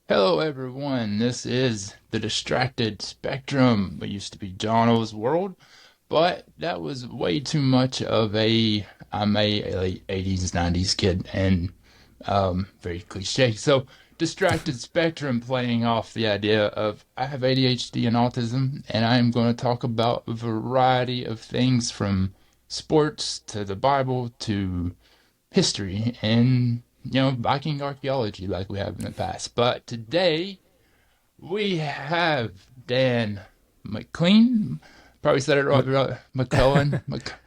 Hello, everyone. This is the Distracted Spectrum. It used to be Jono's World, but that was way too much of a. I'm a late 80s, 90s kid, and very cliche. So, Distracted Spectrum playing off the idea of I have ADHD and autism, and I am going to talk about a variety of things from sports to the Bible to history and Viking archaeology like we have in the past. But today we have Dan McLean. Probably said it Mc- right. McClellan.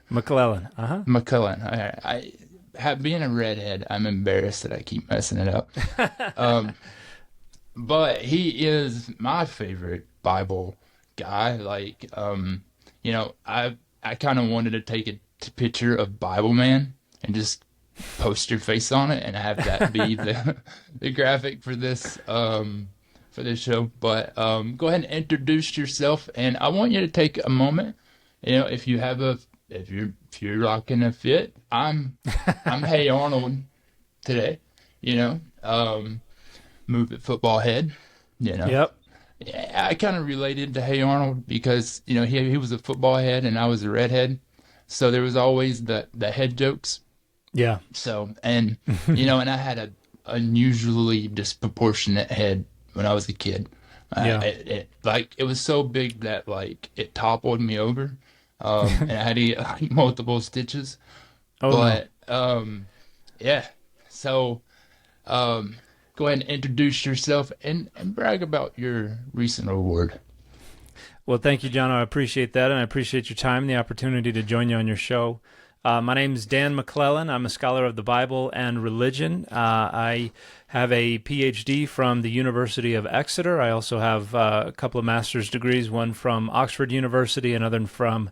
McClellan. Uh McClellan. I have being a redhead. I'm embarrassed that I keep messing it up. huh. Um, but he is my favorite Bible guy. I kind of wanted to take a picture of Bible Man and just post your face on it and have that be the graphic for this show. But go ahead and introduce yourself, and I want you to take a moment. If you have a if you're rocking a fit, I'm Hey Arnold today. You know, move it football head. You know, Yep. yeah, I kind of related to Hey Arnold because he was a football head and I was a redhead, so there was always the head jokes. Yeah. So, and I had a unusually disproportionate head when I was a kid. Yeah. It was so big that like it toppled me over, and I had to get like, multiple stitches. Oh no. But yeah. So, go ahead and introduce yourself and brag about your recent award. Well, thank you, John. I appreciate that, and I appreciate your time and the opportunity to join you on your show. My name is Dan McClellan. I'm a scholar of the Bible and religion. I have a PhD from the University of Exeter. I also have a couple of master's degrees, one from Oxford University, another from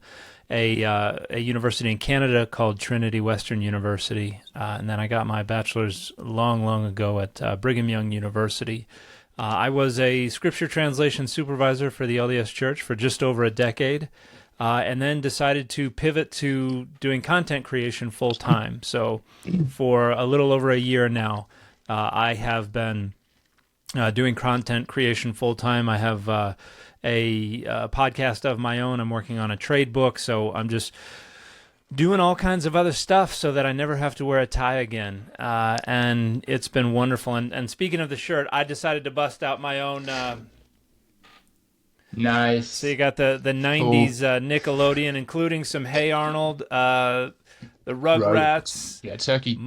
a university in Canada called Trinity Western University. And then I got my bachelor's long, long ago at Brigham Young University. I was a scripture translation supervisor for the LDS Church for just over a decade. And then decided to pivot to doing content creation full time. So, for a little over a year now, I have been doing content creation full time. I have a podcast of my own. I'm working on a trade book, so I'm just doing all kinds of other stuff so that I never have to wear a tie again. And it's been wonderful. And speaking of the shirt, I decided to bust out my own. So you Nice. got the Cool. 90s Nickelodeon, including some Hey Arnold, the Right. Rugrats, Yeah, Chucky.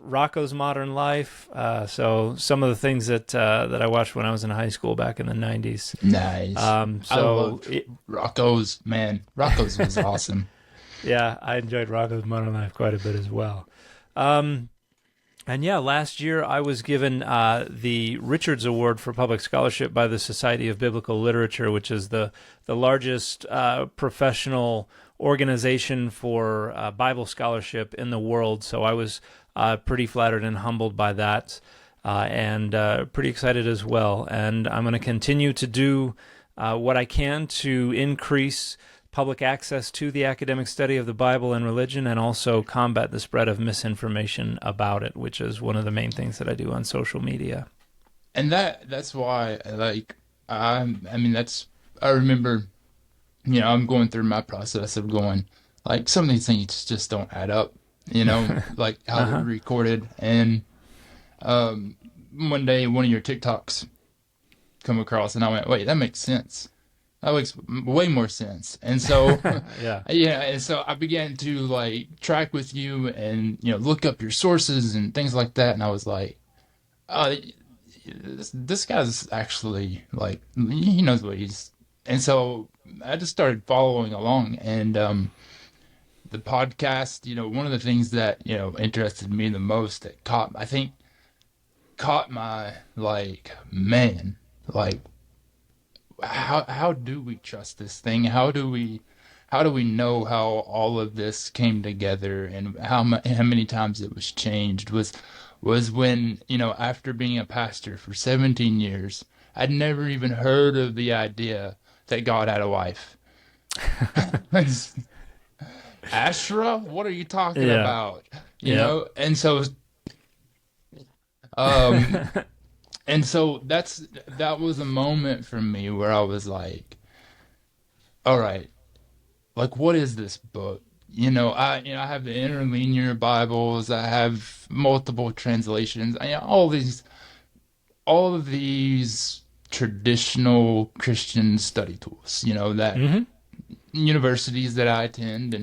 Rocco's Modern Life. So some of the things that I watched when I was in high school back in the 90s. Nice. I So loved Rocco's, man. Rocco's was awesome. yeah, I enjoyed Rocco's Modern Life quite a bit as well. Um, And yeah, last year I was given the Richards Award for Public Scholarship by the Society of Biblical Literature, which is the largest professional organization for Bible scholarship in the world. So I was pretty flattered and humbled by that, and pretty excited as well. And I'm going to continue to do what I can to increase public access to the academic study of the Bible and religion, and also combat the spread of misinformation about it, which is one of the main things that I do on social media. And that's why I mean that's I remember, I'm going through my process of going like some of these things just don't add up, like how they're Uh-huh. recorded. And um one day one of your TikToks come across and I went, wait, that makes sense. That makes way more sense. And so, Yeah. yeah, and so I began to like track with you and look up your sources and things like that. And I was like, oh, this guy's actually like he knows what he's. And so I just started following along. And the podcast, one of the things that interested me the most that caught my like man like how do we trust this thing? How do we know how all of this came together and how many times it was changed was when, after being a pastor for 17 years, I'd never even heard of the idea that God had a wife. Ashra, what are you talking Yeah. about? Yep. And so um And so that was a moment for me where I was like, all right, like what is this book? I have the interlinear Bibles, I have multiple translations, all of these traditional Christian study tools, that Hmm. universities that I attend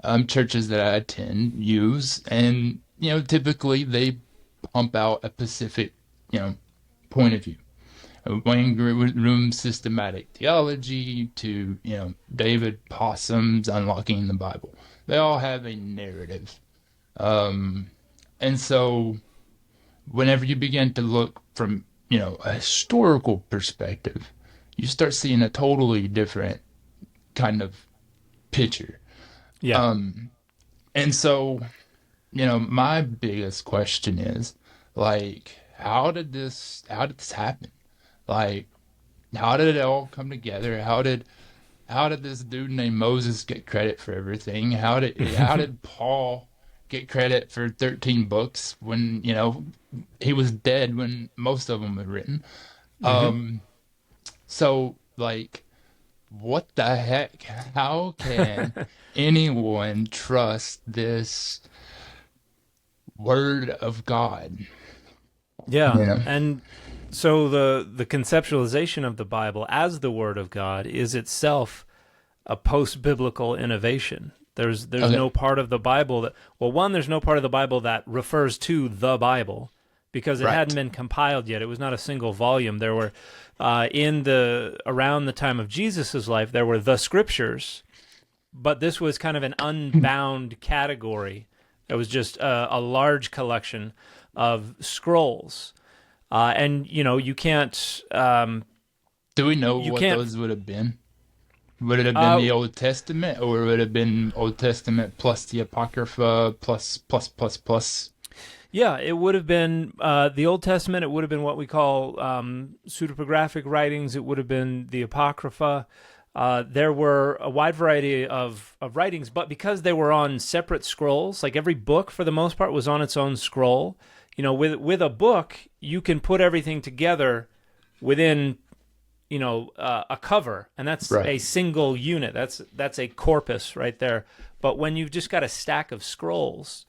and churches that I attend use, and typically they pump out a specific, point of view. Wayne Room's systematic theology to David Possum's unlocking the Bible. They all have a narrative, and so whenever you begin to look from a historical perspective, you start seeing a totally different kind of picture. Yeah. And so my biggest question is like, how did this happen? Like, how did it all come together? How did this dude named Moses get credit for everything? How did Paul get credit for 13 books when, he was dead when most of them were written? Hmm. So like, what the heck? How can anyone trust this word of God? Yeah. You know? And so the conceptualization of the Bible as the Word of God is itself a post-biblical innovation. There's Okay. no part of the Bible that, well, one, there's no part of the Bible that refers to the Bible because it hadn't Right. been compiled yet. It was not a single volume. There were in the around the time of Jesus's life, there were the scriptures, but this was kind of an unbound category. It was just a large collection of scrolls, and you can't Do we know you what can't. those would have been? Would it have been Uh, the Old Testament, or would it have been Old Testament plus the Apocrypha plus plus plus plus? Yeah, it would have been the Old Testament. It would have been what we call pseudepigraphic writings. It would have been the Apocrypha. There were a wide variety of writings, but because they were on separate scrolls, like every book for the most part was on its own scroll. With a book, you can put everything together within a cover, and that's Right. a single unit. That's a corpus right there. But when you've just got a stack of scrolls,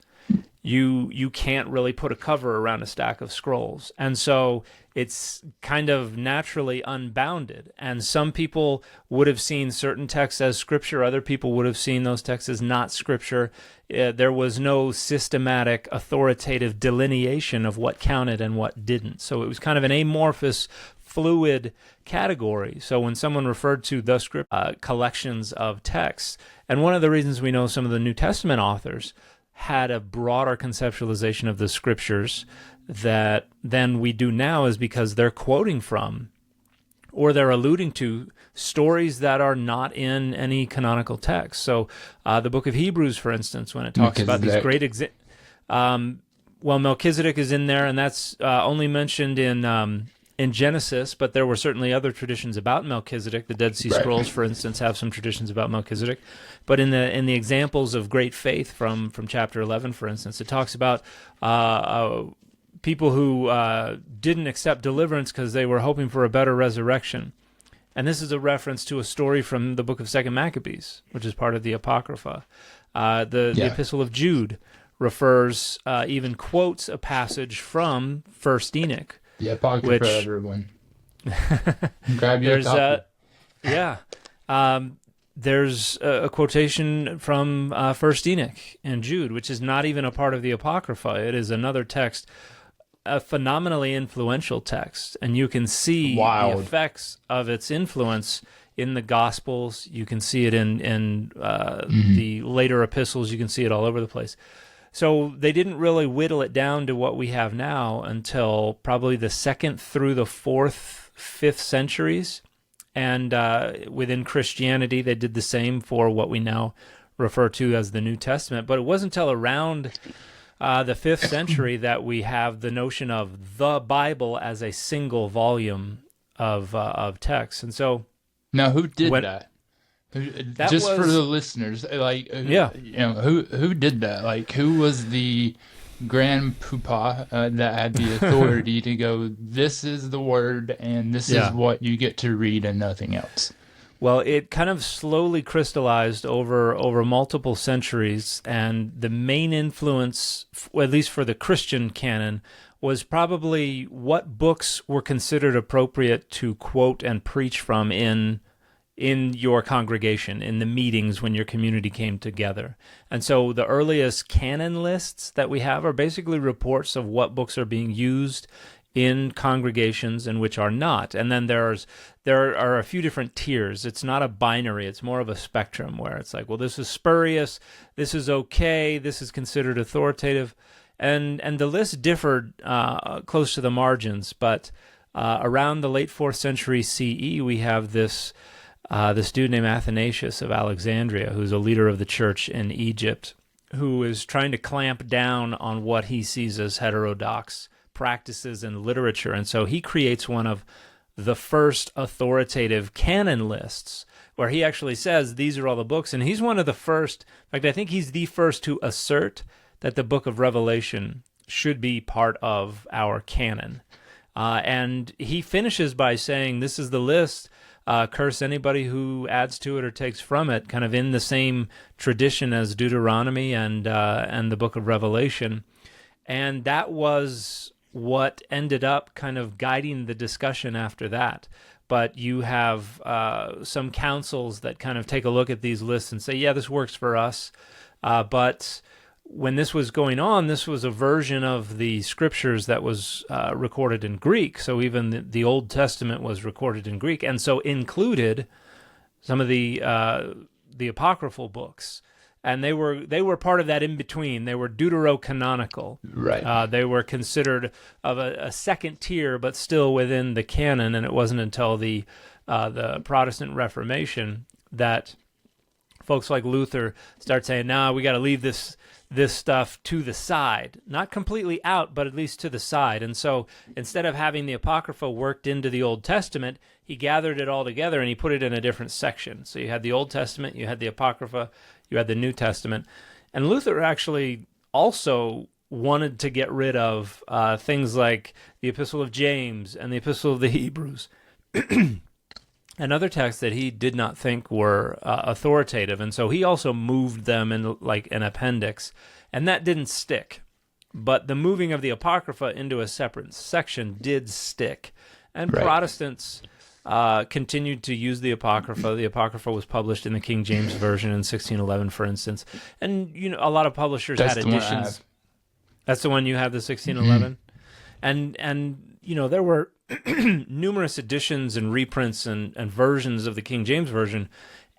you can't really put a cover around a stack of scrolls, and so it's kind of naturally unbounded. And some people would have seen certain texts as scripture, other people would have seen those texts as not scripture. There was no systematic authoritative delineation of what counted and what didn't, so it was kind of an amorphous fluid category. So when someone referred to the script, collections of texts, and one of the reasons we know some of the New Testament authors had a broader conceptualization of the scriptures that than we do now is because they're quoting from or they're alluding to stories that are not in any canonical text. So the book of Hebrews, for instance, when it talks about these Melchizedek. great well, Melchizedek is in there, and that's only mentioned in Genesis, but there were certainly other traditions about Melchizedek. The Dead Sea Right. Scrolls, for instance, have some traditions about Melchizedek. But in the examples of great faith from chapter 11, for instance, it talks about people who didn't accept deliverance because they were hoping for a better resurrection. And this is a reference to a story from the book of Second Maccabees, which is part of the Apocrypha. The Yeah. Epistle of Jude refers, even quotes a passage from First Enoch, The Apocrypha, which everyone. Grab your there's copy. yeah. There's a quotation from First Enoch and Jude, which is not even a part of the Apocrypha. It is another text, a phenomenally influential text, and you can see the Wild. effects of its influence in the Gospels. You can see it in the later epistles. You can see it all over the place. So they didn't really whittle it down to what we have now until probably the second through the fourth, fifth centuries. And within Christianity, they did the same for what we now refer to as the New Testament. But it wasn't until around the fifth century that we have the notion of the Bible as a single volume of text. And so Now, who did when that? that Just for was, the listeners, like, yeah. who did that? Like, who was the grandpapa that had the authority to go, this is the word and this is Yeah. what you get to read and nothing else. Well, it kind of slowly crystallized over multiple centuries, and the main influence, at least for the Christian canon, was probably what books were considered appropriate to quote and preach from in your congregation, in the meetings when your community came together. And so the earliest canon lists that we have are basically reports of what books are being used in congregations and which are not. And then there are a few different tiers. It's not a binary, it's more of a spectrum where it's like, well, this is spurious, this is okay, this is considered authoritative. And the list differed close to the margins, but around the late 4th century CE, we have this dude named Athanasius of Alexandria, who's a leader of the church in Egypt, who is trying to clamp down on what he sees as heterodox practices in literature. And so he creates one of the first authoritative canon lists, where he actually says these are all the books. And he's one of the first, in fact, I think he's the first to assert that the book of Revelation should be part of our canon. And he finishes by saying, this is the list, curse anybody who adds to it or takes from it, kind of in the same tradition as Deuteronomy and the book of Revelation. And that was what ended up kind of guiding the discussion after that. But you have some councils that kind of take a look at these lists and say, yeah, this works for us. But when this was going on, this was a version of the scriptures that was recorded in Greek. So even the Old Testament was recorded in Greek, and so included some of the apocryphal books. And they were part of that in between. They were deuterocanonical. Right. They were considered of a second tier, but still within the canon. And it wasn't until the Protestant Reformation that folks like Luther start saying, "No, we got to leave this stuff to the side, not completely out, but at least to the side." And so instead of having the Apocrypha worked into the Old Testament, he gathered it all together and he put it in a different section. So you had the Old Testament, you had the Apocrypha, you had the New Testament. And Luther actually also wanted to get rid of things like the Epistle of James and the Epistle of the Hebrews and other texts that he did not think were authoritative. And so he also moved them in like an appendix, and that didn't stick. But the moving of the Apocrypha into a separate section did stick. And Right. Protestants continued to use the Apocrypha. The Apocrypha was published in the King James Version in 1611, for instance. And a lot of publishers That's had the one I editions. have. That's the one you have, the 1611? And there were numerous editions and reprints and versions of the King James Version,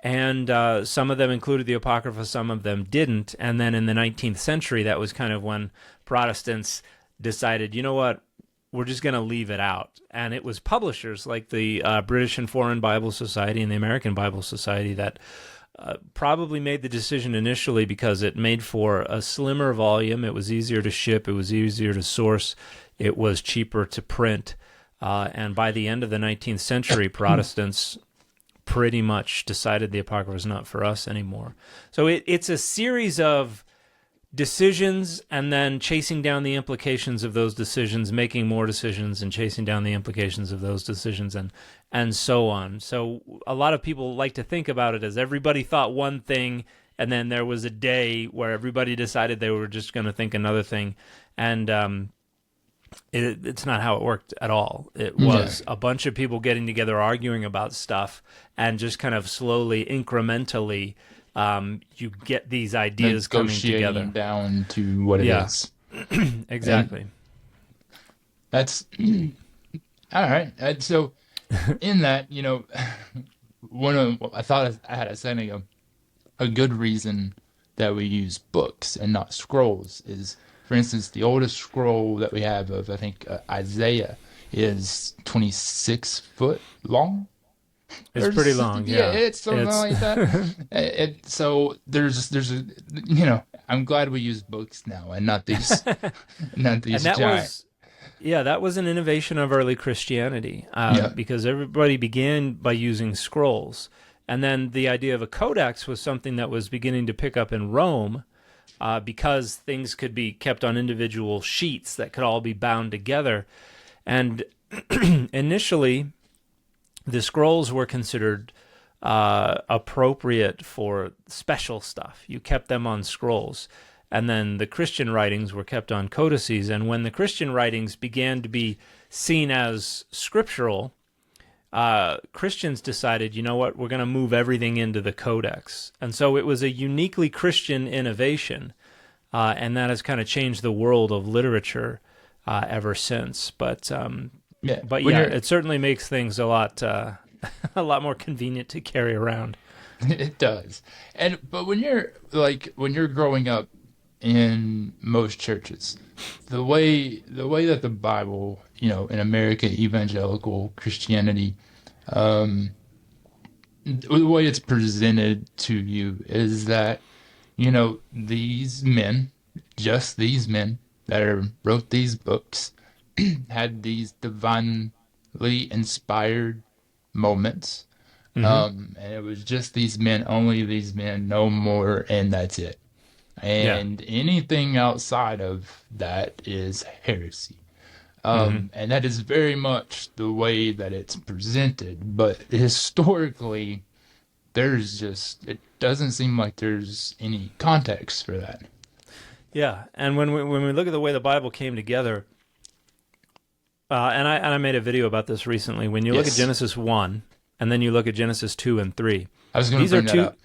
and some of them included the Apocrypha, some of them didn't. And then in the 19th century, that was kind of when Protestants decided, you know what, we're just going to leave it out. And it was publishers like the British and Foreign Bible Society and the American Bible Society that probably made the decision initially because it made for a slimmer volume. It was easier to ship. It was easier to source. It was cheaper to print. And by the end of the 19th century, Protestants pretty much decided the Apocrypha is not for us anymore. So it's a series of decisions and then chasing down the implications of those decisions, making more decisions and chasing down the implications of those decisions, and so on. So a lot of people like to think about it as everybody thought one thing, and then there was a day where everybody decided they were just going to think another thing. And it's not how it worked at all. It was a bunch of people getting together, arguing about stuff, and just kind of slowly, incrementally, you get these ideas coming together. Down to what it is. Exactly. And that's all right. And so, in that, I thought I had a second ago, a good reason that we use books and not scrolls is, for instance, the oldest scroll that we have of, I think, Isaiah is 26 foot long. It's pretty long, yeah. It's something like that. So there's I'm glad we use books now and not these, not these and that giant. that was an innovation of early Christianity because everybody began by using scrolls. And then the idea of a codex was something that was beginning to pick up in Rome, because things could be kept on individual sheets that could all be bound together. And initially, the scrolls were considered appropriate for special stuff. You kept them on scrolls. And then the Christian writings were kept on codices. And when the Christian writings began to be seen as scriptural, Christians decided, you know what, we're going to move everything into the codex. And so it was a uniquely Christian innovation, and that has kind of changed the world of literature ever since. But it certainly makes things a lot a lot more convenient to carry around. It does. But when you're growing up in most churches, the way that the Bible, in American evangelical Christianity, the way it's presented to you is that, these men, just these men that wrote these books, had these divinely inspired moments. And it was just these men, only these men, no more, and that's it. And anything outside of that is heresy. And that is very much the way that it's presented. But historically, it doesn't seem like there's any context for that. Yeah, and when we look at the way the Bible came together, and I made a video about this recently. When you look at Genesis 1, and then you look at Genesis 2 and 3, I was going to bring that up.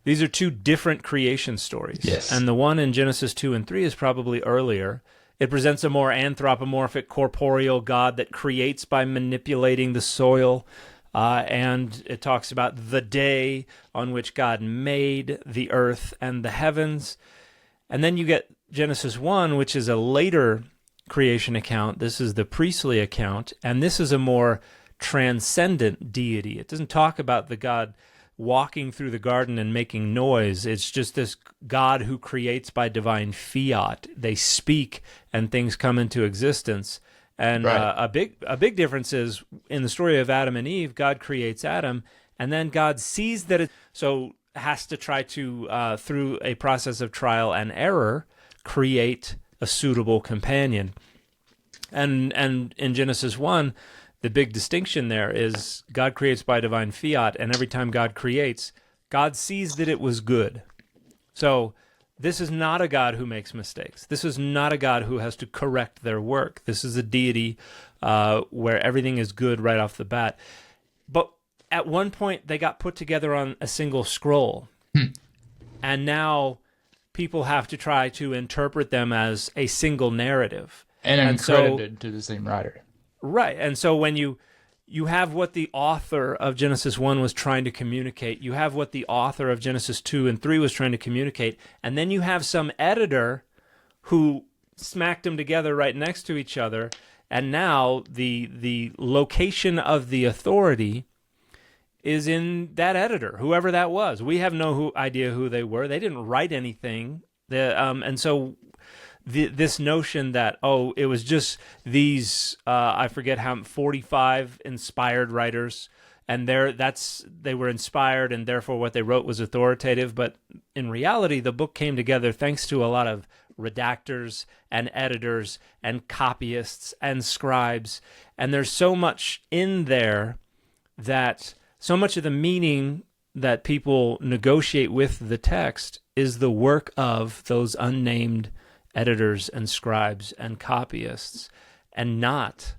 These are two different creation stories. Yes. And the one in Genesis 2 and 3 is probably earlier. It presents a more anthropomorphic, corporeal God that creates by manipulating the soil. And it talks about the day on which God made the earth and the heavens. And then you get Genesis 1, which is a later creation account. This is the priestly account. And this is a more transcendent deity. It doesn't talk about the God walking through the garden and making noise. It's just this God who creates by divine fiat. They speak and things come into existence. And a big difference is in the story of Adam and Eve, God creates Adam, and then God sees that so has to try to, through a process of trial and error, create a suitable companion. And in Genesis 1, the big distinction there is God creates by divine fiat, and every time God creates, God sees that it was good. So this is not a God who makes mistakes. This is not a God who has to correct their work. This is a deity where everything is good right off the bat. But at one point, they got put together on a single scroll, and now people have to try to interpret them as a single narrative. And credited to the same writer. Right, and so when you have what the author of Genesis 1 was trying to communicate, you have what the author of Genesis 2 and 3 was trying to communicate, and then you have some editor who smacked them together right next to each other, and now the location of the authority is in that editor, whoever that was. We have no idea who they were. They didn't write anything, and so this notion that, it was just these, I forget how, 45 inspired writers, and they were inspired, and therefore what they wrote was authoritative. But in reality, the book came together thanks to a lot of redactors and editors and copyists and scribes, and there's so much in there that so much of the meaning that people negotiate with the text is the work of those unnamed editors and scribes and copyists, and not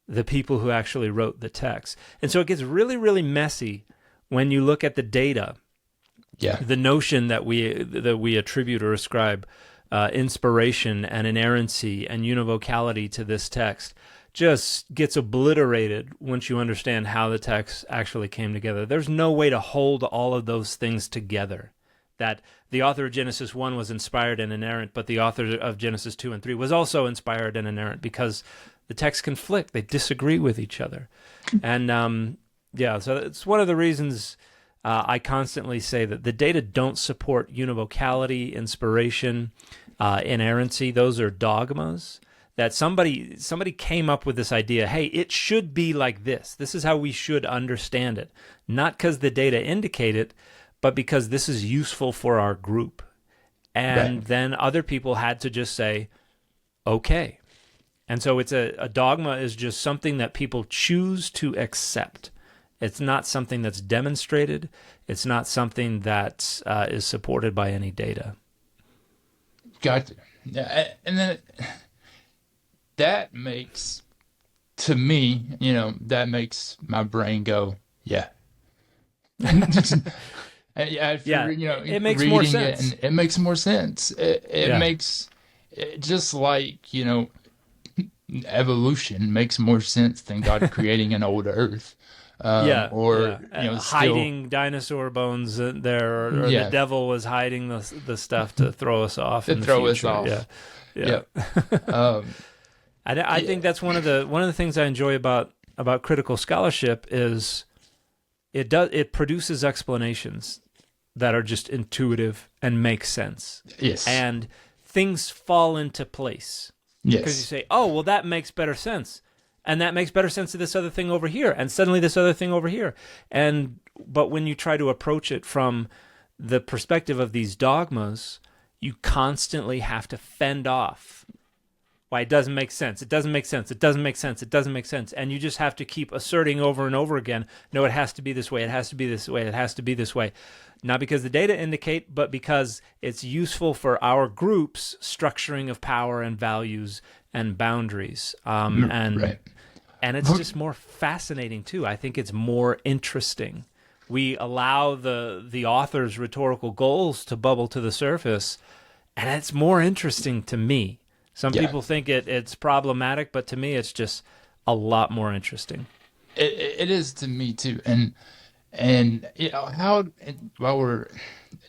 the people who actually wrote the text. And so it gets really, really messy when you look at the data. Yeah. The notion that we attribute or ascribe inspiration and inerrancy and univocality to this text just gets obliterated once you understand how the text actually came together. There's no way to hold all of those things together. That the author of Genesis 1 was inspired and inerrant, but the author of Genesis 2 and 3 was also inspired and inerrant, because the texts conflict. They disagree with each other. And so it's one of the reasons I constantly say that the data don't support univocality, inspiration, inerrancy. Those are dogmas. That somebody came up with this idea, hey, it should be like this. This is how we should understand it. Not because the data indicate it, but because this is useful for our group. and then other people had to just say, okay. And so it's a dogma is just something that people choose to accept. It's not something that's demonstrated. It's not something that is supported by any data. Gotcha. Yeah, and then that makes, to me, that makes my brain go, yeah. After, it makes more sense. It makes more sense. It makes it just like, evolution makes more sense than God creating an old Earth. Hiding dinosaur bones there, or the devil was hiding the stuff to throw us off. To throw us off. Yeah. I think that's one of the things I enjoy about critical scholarship is it produces explanations that are just intuitive and make sense. Yes. And things fall into place. Yes. Because you say, oh, well, that makes better sense. And that makes better sense to this other thing over here. And suddenly this other thing over here. But when you try to approach it from the perspective of these dogmas, you constantly have to fend off why it doesn't make sense. It doesn't make sense. It doesn't make sense. It doesn't make sense. And you just have to keep asserting over and over again, no, it has to be this way. It has to be this way. It has to be this way. Not because the data indicate, but because it's useful for our group's structuring of power and values and boundaries. Right. And it's just more fascinating, too. I think it's more interesting. We allow the author's rhetorical goals to bubble to the surface, and it's more interesting to me. Some people think it's problematic, but to me, it's just a lot more interesting. It is to me, too. And while we're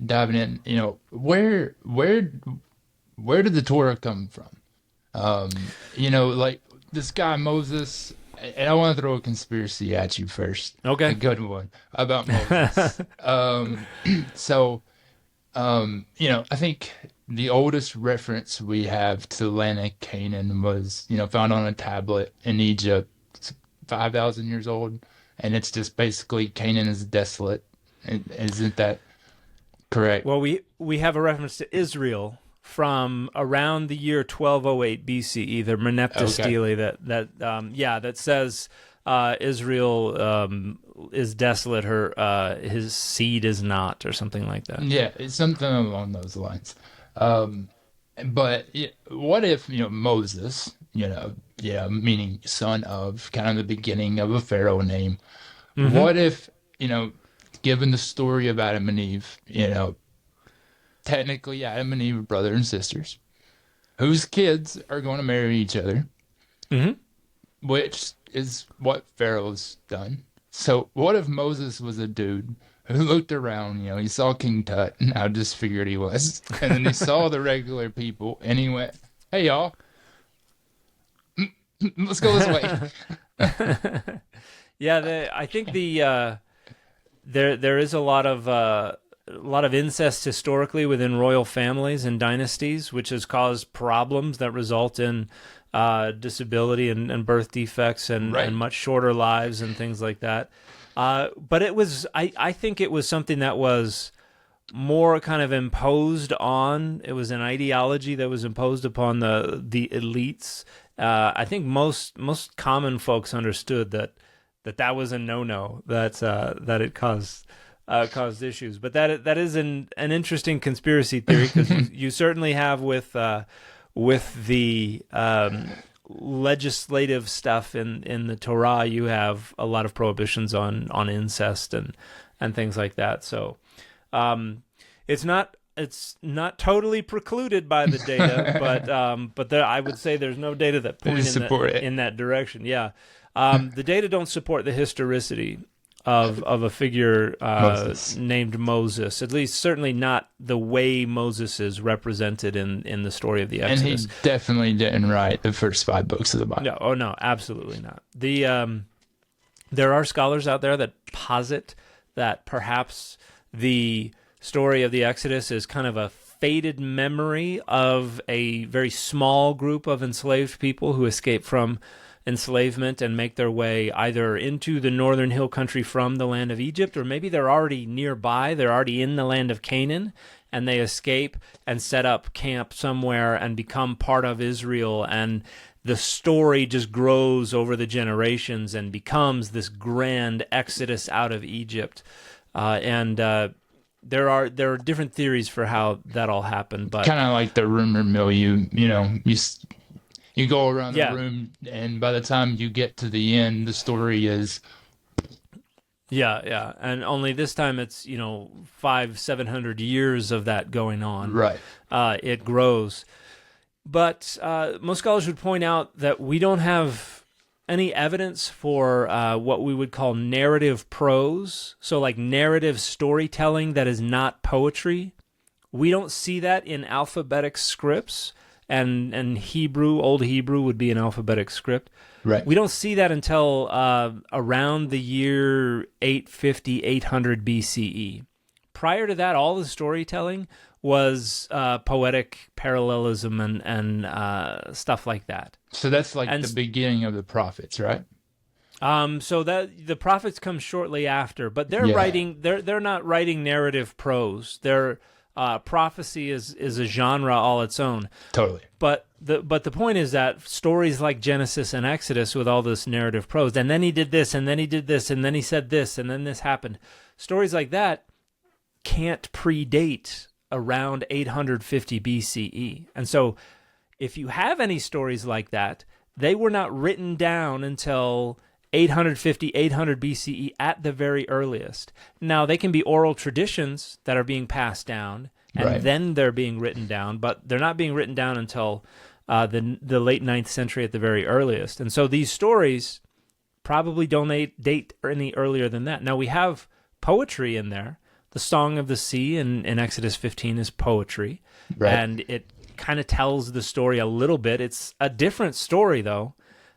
diving in, where did the Torah come from? Like this guy Moses, and I want to throw a conspiracy at you first. Okay. A good one about Moses. I think the oldest reference we have to the land of Canaan was, found on a tablet in Egypt, 5,000 years old. And it's just basically Canaan is desolate. Isn't that correct? Well, we have a reference to Israel from around the year 1208 BCE, the Merneptah Stele, that says Israel is desolate, his seed is not, or something like that. Yeah, it's something along those lines. But what if Moses, meaning son of, kind of the beginning of a pharaoh name. Mm-hmm. What if given the story of Adam and Eve, technically Adam and Eve are brother and sisters, whose kids are going to marry each other, which is what Pharaoh's done. So what if Moses was a dude who looked around, he saw King Tut, and I just figured he was, and then he saw the regular people, and he went, hey, y'all, let's go this way. I think there is a lot of incest historically within royal families and dynasties, which has caused problems that result in disability and birth defects and much shorter lives and things like that. But it was, I think it was something that was more kind of imposed on. It was an ideology that was imposed upon the elites. I think most common folks understood that was a no-no, that it caused issues. But that is an interesting conspiracy theory, because you certainly have with the legislative stuff in the Torah, you have a lot of prohibitions on incest and things like that. So it's not totally precluded by the data, but I would say there's no data that point in that direction. Yeah. The data don't support the historicity of a figure named Moses, at least certainly not the way Moses is represented in the story of the Exodus. And he definitely didn't write the first 5 books of the Bible. No, absolutely not. There are scholars out there that posit that perhaps the story of the Exodus is kind of a faded memory of a very small group of enslaved people who escaped from enslavement and make their way either into the northern hill country from the land of Egypt, or maybe they're already nearby, they're already in the land of Canaan, and they escape and set up camp somewhere and become part of Israel, and the story just grows over the generations and becomes this grand exodus out of Egypt. There are different theories for how that all happened, but kind of like the rumor mill. You go around the room, and by the time you get to the end, the story is and only this time it's 500-700 years of that going on. Right. It grows, but most scholars would point out that we don't have any evidence for what we would call narrative prose, so like narrative storytelling that is not poetry. We don't see that in alphabetic scripts, and Hebrew, Old Hebrew would be an alphabetic script. Right. We don't see that until around the year 850, 800 BCE. Prior to that, all the storytelling was poetic parallelism and stuff like that. So that's like the beginning of the prophets, right? So that the prophets come shortly after, but they're writing. They're not writing narrative prose. Their prophecy is a genre all its own. Totally. But the point is that stories like Genesis and Exodus, with all this narrative prose, and then he did this, and then he did this, and then he said this, and then this happened. Stories like that can't predate around 850 BCE. And so if you have any stories like that, they were not written down until 850, 800 BCE at the very earliest. Now, they can be oral traditions that are being passed down, and then they're being written down, but they're not being written down until the late 9th century at the very earliest. And so these stories probably don't date any earlier than that. Now, we have poetry in there. The Song of the Sea in Exodus 15 is poetry, and it kind of tells the story a little bit. It's a different story, though.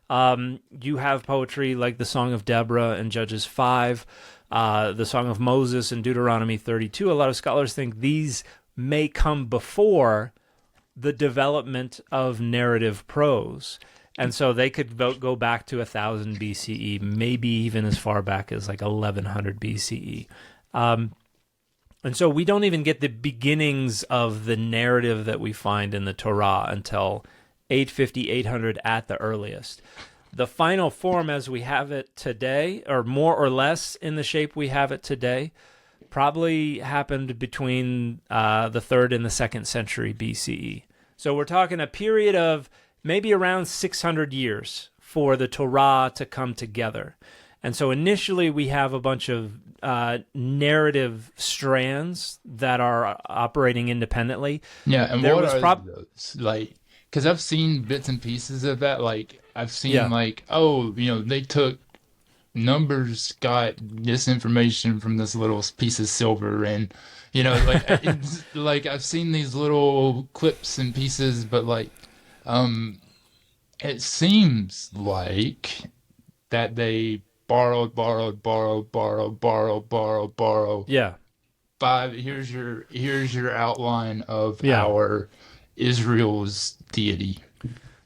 You have poetry like the Song of Deborah in Judges 5, the Song of Moses in Deuteronomy 32. A lot of scholars think these may come before the development of narrative prose. And so they could go back to 1000 BCE, maybe even as far back as like 1100 BCE. And so we don't even get the beginnings of the narrative that we find in the Torah until 850, 800 at the earliest. The final form as we have it today, or more or less in the shape we have it today, probably happened between the 3rd and the 2nd century BCE. So we're talking a period of maybe around 600 years for the Torah to come together. And so initially we have a bunch of narrative strands that are operating independently. Yeah, and what are those? Like, because I've seen bits and pieces of that. Like, I've seen they took Numbers, got this information from this little piece of silver, and like I've seen these little clips and pieces, but it seems like that they borrow. Yeah. Here's your outline of our Israel's deity.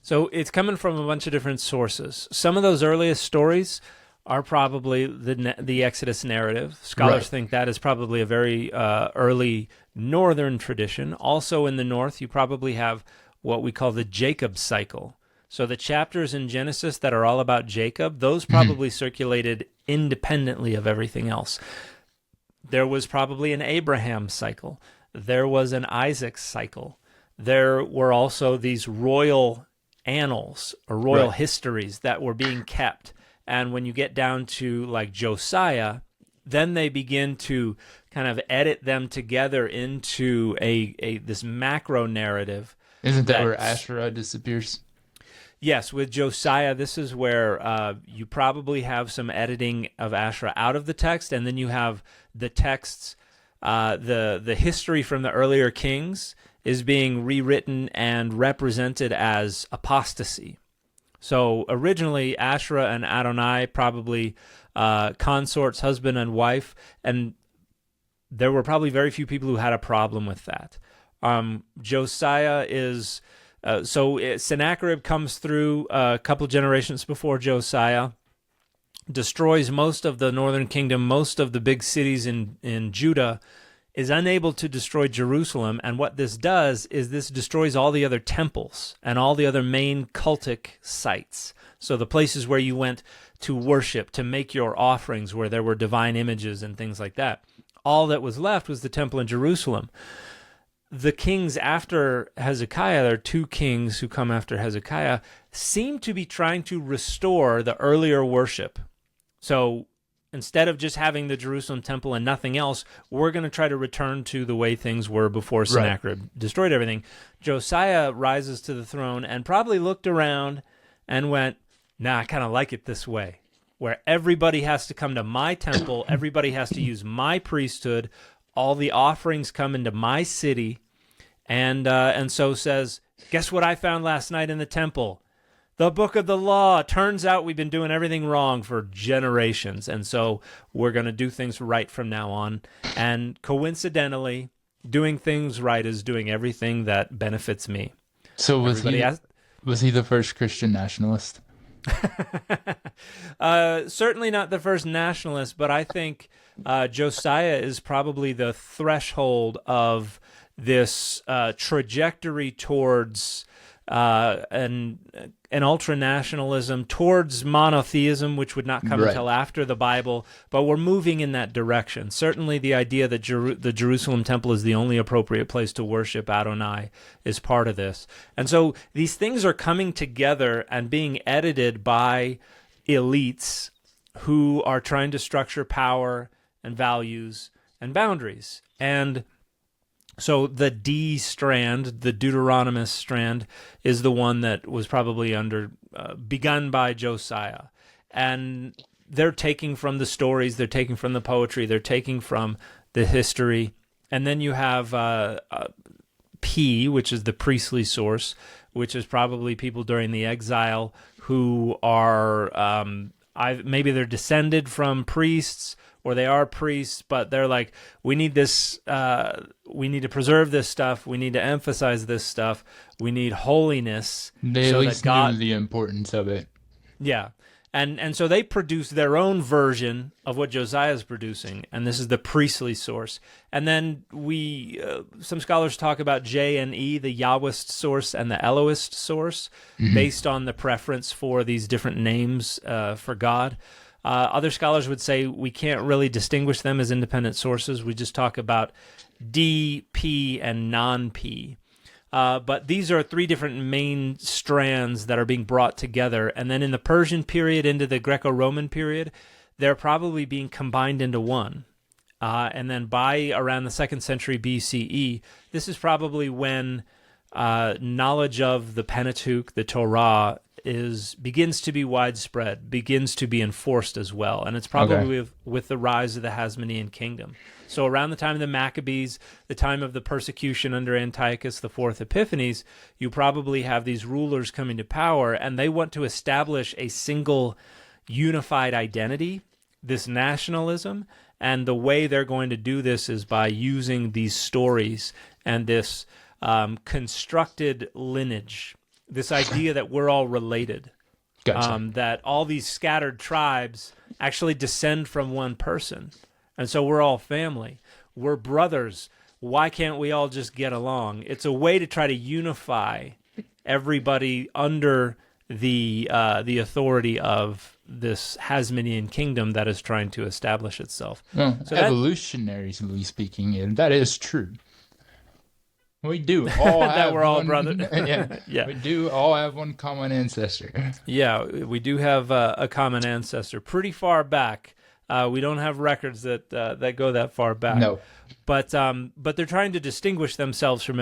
So it's coming from a bunch of different sources. Some of those earliest stories are probably the Exodus narrative. Scholars think that is probably a very early northern tradition. Also in the north, you probably have what we call the Jacob cycle. So the chapters in Genesis that are all about Jacob, those probably circulated independently of everything else. There was probably an Abraham cycle. There was an Isaac cycle. There were also these royal annals or royal histories that were being kept. And when you get down to like Josiah, then they begin to kind of edit them together into this macro narrative. Isn't that where Asherah disappears? Yes, with Josiah, this is where you probably have some editing of Asherah out of the text, and then you have the texts, the history from the earlier kings is being rewritten and represented as apostasy. So originally, Asherah and Adonai, probably consorts, husband and wife, and there were probably very few people who had a problem with that. Josiah is Sennacherib comes through a couple generations before Josiah, destroys most of the northern kingdom, most of the big cities in Judah, is unable to destroy Jerusalem. And what this does is this destroys all the other temples and all the other main cultic sites. So the places where you went to worship, to make your offerings, where there were divine images and things like that. All that was left was the temple in Jerusalem. The kings after Hezekiah, there are two kings who come after Hezekiah, seem to be trying to restore the earlier worship. So instead of just having the Jerusalem temple and nothing else, we're going to try to return to the way things were before Sennacherib destroyed everything. Josiah rises to the throne and probably looked around and went, nah, I kind of like it this way, where everybody has to come to my temple, everybody has to use my priesthood, all the offerings come into my city, and so says, guess what I found last night in the temple? The book of the law. Turns out we've been doing everything wrong for generations, and so we're going to do things right from now on. And coincidentally, doing things right is doing everything that benefits me. So was he the first Christian nationalist? Certainly not the first nationalist, but I think Josiah is probably the threshold of this trajectory towards an ultra-nationalism, towards monotheism, which would not come until after the Bible, but we're moving in that direction. Certainly the idea that the Jerusalem temple is the only appropriate place to worship Adonai is part of this. And so these things are coming together and being edited by elites who are trying to structure power and values and boundaries. And so the D strand, the Deuteronomist strand, is the one that was probably begun by Josiah. And they're taking from the stories, they're taking from the poetry, they're taking from the history. And then you have P, which is the priestly source, which is probably people during the exile who are, maybe they're descended from priests, or they are priests, but they're like, we need this, we need to preserve this stuff, we need to emphasize this stuff, we need holiness. They at least knew the importance of it. Yeah, and so they produce their own version of what Josiah is producing, and this is the priestly source. And then some scholars talk about J and E, the Yahwist source and the Elohist source, based on the preference for these different names for God. Other scholars would say we can't really distinguish them as independent sources. We just talk about D, P, and non-P. But these are three different main strands that are being brought together. And then in the Persian period into the Greco-Roman period, they're probably being combined into one. And then by around the 2nd century BCE, this is probably when knowledge of the Pentateuch, the Torah, begins to be widespread, begins to be enforced as well. And it's probably with the rise of the Hasmonean kingdom. So around the time of the Maccabees, the time of the persecution under Antiochus IV Epiphanes, you probably have these rulers coming to power, and they want to establish a single unified identity, this nationalism, and the way they're going to do this is by using these stories and this constructed lineage, this idea that we're all related, that all these scattered tribes actually descend from one person. And so we're all family. We're brothers. Why can't we all just get along? It's a way to try to unify everybody under the authority of this Hasmonean kingdom that is trying to establish itself. Well, so evolutionarily speaking, that is true. We do all have that we're all brothers. Yeah, we do all have one common ancestor. Yeah, we do have a common ancestor pretty far back. We don't have records that go that far back. No, but they're trying to distinguish themselves from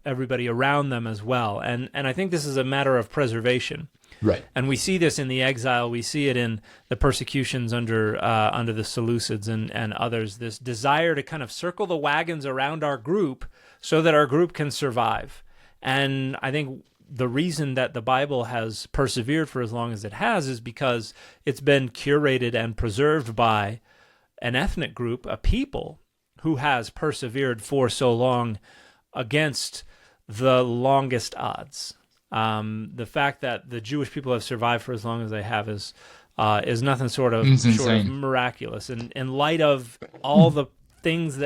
everybody around them as well. And I think this is a matter of preservation. Right. And we see this in the exile. We see it in the persecutions under the Seleucids and others. This desire to kind of circle the wagons around our group so that our group can survive. And I think the reason that the Bible has persevered for as long as it has is because it's been curated and preserved by an ethnic group, a people who has persevered for so long against the longest odds. The fact that the Jewish people have survived for as long as they have is nothing short of It's insane. miraculous. And in light of all the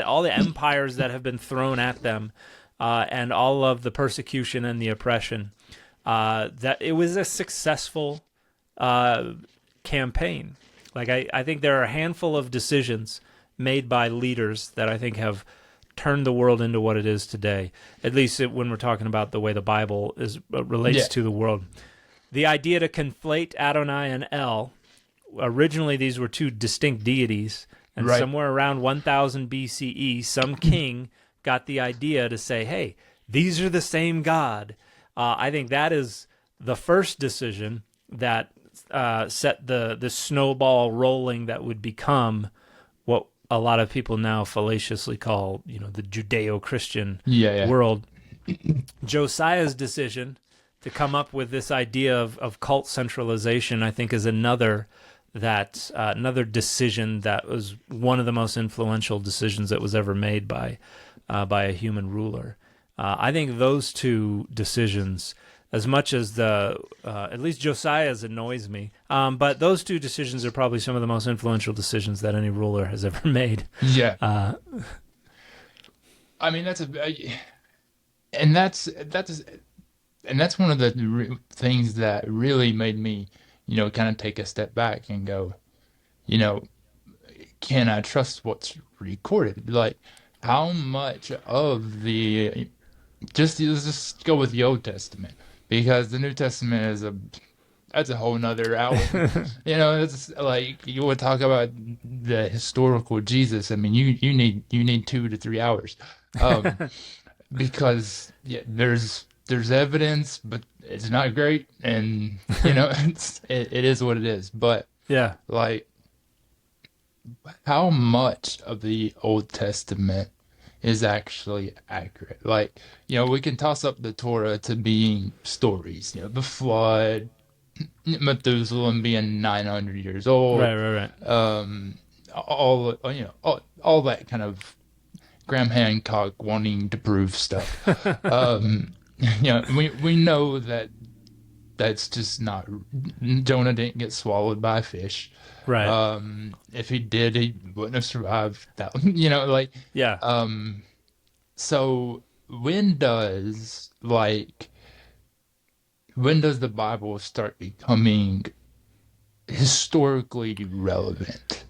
all the empires that have been thrown at them, and all of the persecution and the oppression, that it was a successful campaign. Like I think there are a handful of decisions made by leaders that I think have turned the world into what it is today, at least when we're talking about the way the Bible relates to the world. The idea to conflate Adonai and El, originally these were two distinct deities, and somewhere around 1000 BCE, some king got the idea to say, hey, these are the same God. I think that is the first decision that set the snowball rolling that would become what a lot of people now fallaciously call, the Judeo-Christian world. Josiah's decision to come up with this idea of cult centralization, I think, is another decision that was one of the most influential decisions that was ever made by a human ruler. I think those two decisions, as much as at least Josiah's annoys me, but those two decisions are probably some of the most influential decisions that any ruler has ever made. Yeah. I mean, that's one of the things that really made me, kind of take a step back and go, can I trust what's recorded? Like, how much of let's just go with the Old Testament, because the New Testament that's a whole nother hour. It's like, you would talk about the historical Jesus. I mean, you need 2 to 3 hours, because there's evidence, but it's not great, and it is what it is. But like, how much of the Old Testament is actually accurate? Like, we can toss up the Torah to being stories, the flood, Methuselah being 900 years old, right. All that kind of Graham Hancock wanting to prove stuff. We know that that's just not. Jonah didn't get swallowed by a fish. Right. If he did, he wouldn't have survived that. So when does the Bible start becoming historically relevant?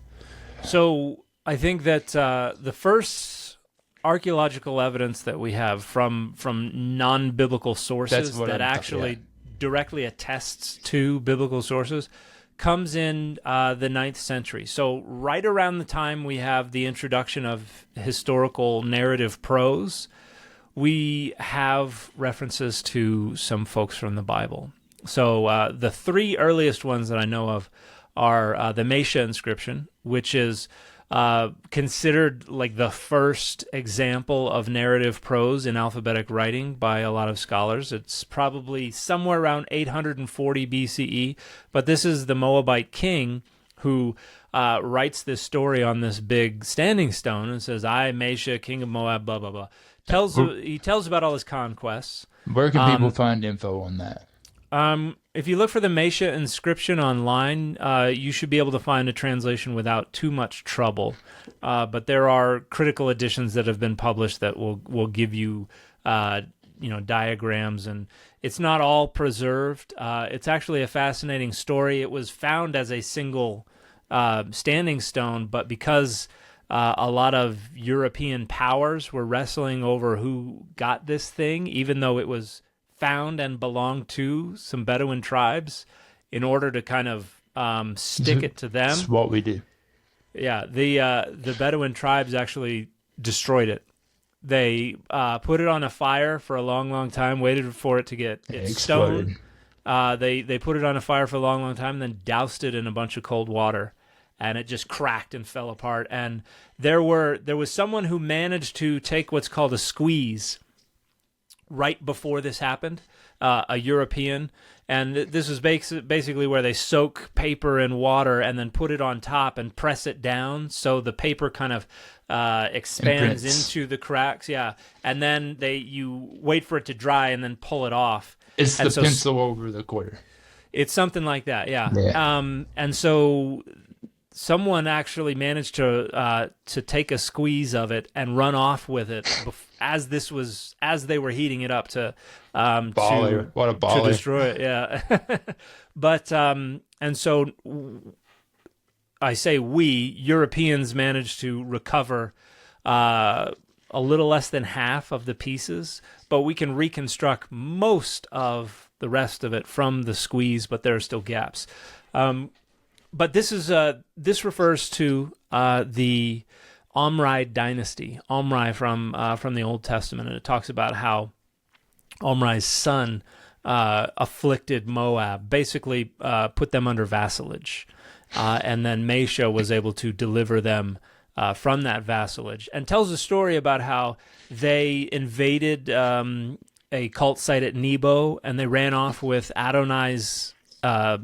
So I think that the first archaeological evidence that we have from non-biblical sources that actually directly attests to biblical sources comes in the 9th century. So right around the time we have the introduction of historical narrative prose, we have references to some folks from the Bible. So the 3 earliest ones that I know of are the Mesa Inscription, which is considered like the first example of narrative prose in alphabetic writing by a lot of scholars. It's probably somewhere around 840 BCE, but this is the Moabite king who writes this story on this big standing stone and says, I, Mesa, king of Moab, blah, blah, blah. He tells about all his conquests. Where can people find info on that? If you look for the Mesa Inscription online, you should be able to find a translation without too much trouble. But there are critical editions that have been published that will give you, diagrams, and it's not all preserved. It's actually a fascinating story. It was found as a single standing stone, but because a lot of European powers were wrestling over who got this thing, even though it was found and belonged to some Bedouin tribes, in order to kind of stick it to them. That's what we do. Yeah, the Bedouin tribes actually destroyed it. They put it on a fire for a long, long time, waited for it to get stoned. They put it on a fire for a long, long time, and then doused it in a bunch of cold water, and it just cracked and fell apart. And there was someone who managed to take what's called a squeeze right before this happened, a European, and this is basically where they soak paper in water and then put it on top and press it down so the paper kind of expands into the cracks, and then you wait for it to dry and then pull it off. It's the And so pencil over the quarter. it's something like that, yeah. Yeah. And so someone actually managed to take a squeeze of it and run off with it as they were heating it up Baller. What a to baller. destroy it. Yeah, but and so I say we Europeans managed to recover a little less than half of the pieces, but we can reconstruct most of the rest of it from the squeeze. But there are still gaps. But this refers to the Omri dynasty, Omri from the Old Testament, and it talks about how Omri's son afflicted Moab, basically put them under vassalage, and then Mesa was able to deliver them from that vassalage, and tells a story about how they invaded a cult site at Nebo, and they ran off with Adonai's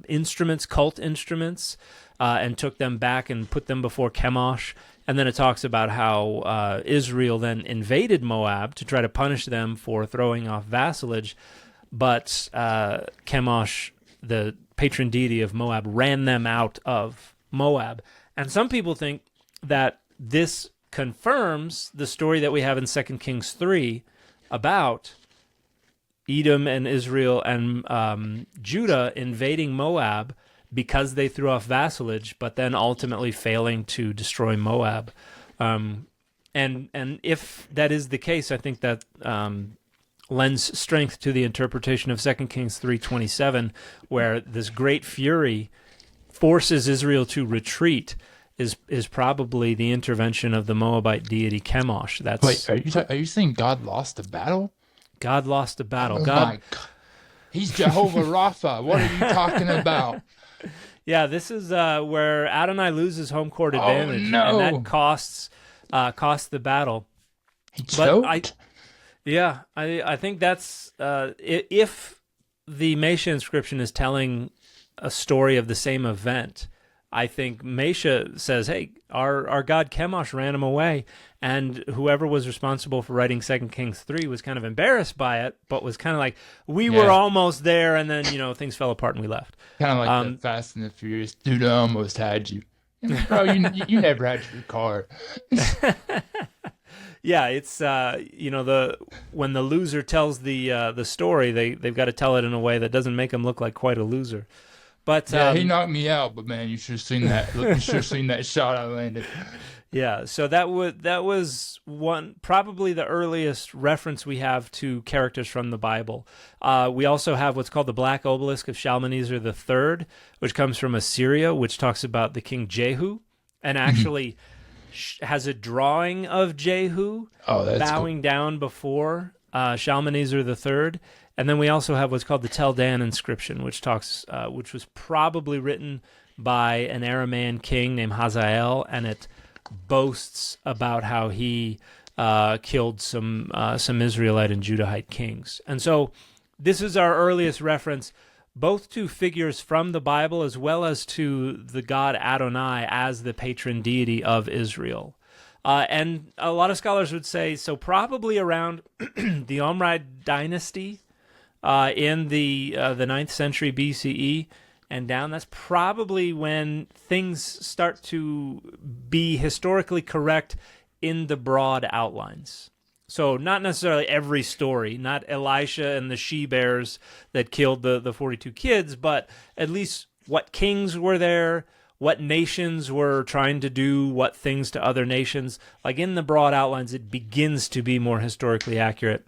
instruments, cult instruments, and took them back and put them before Chemosh. And then it talks about how Israel then invaded Moab to try to punish them for throwing off vassalage, but Chemosh, the patron deity of Moab, ran them out of Moab. And some people think that this confirms the story that we have in 2 Kings 3 about Edom and Israel and Judah invading Moab because they threw off vassalage, but then ultimately failing to destroy Moab. And if that is the case, I think that lends strength to the interpretation of 2 Kings 3:27, where this great fury forces Israel to retreat, is probably the intervention of the Moabite deity Chemosh. Wait, are you saying God lost a battle? God lost a battle. Oh God, my God. He's Jehovah Rapha. What are you talking about? yeah, this is where Adonai loses home court advantage, Oh, no. and that costs the battle. He But choked? I think that's if the Mesa inscription is telling a story of the same event, I think Mesa says, hey, our god Chemosh ran him away, and whoever was responsible for writing 2 Kings 3 was kind of embarrassed by it, but was kind of like, we were almost there, and then, things fell apart and we left. Kind of like the Fast and the Furious. Dude, I almost had you. Bro, you never had your car. Yeah, it's when the loser tells the story, they've got to tell it in a way that doesn't make him look like quite a loser. But yeah, he knocked me out, but man, you should have seen that. You should have seen that shot I landed. Yeah, so that was probably the earliest reference we have to characters from the Bible. We also have what's called the Black Obelisk of Shalmaneser III, which comes from Assyria, which talks about the king Jehu, and actually has a drawing of Jehu bowing down before Shalmaneser III. And then we also have what's called the Tel Dan inscription, which was probably written by an Aramaean king named Hazael, and it boasts about how he killed some Israelite and Judahite kings. And so this is our earliest reference, both to figures from the Bible as well as to the god Adonai as the patron deity of Israel. And a lot of scholars would say, so probably around the Omri dynasty, in the 9th century BCE and down, that's probably when things start to be historically correct in the broad outlines. So not necessarily every story, not Elisha and the she-bears that killed the 42 kids, but at least what kings were there, what nations were trying to do what things to other nations. Like in the broad outlines, it begins to be more historically accurate.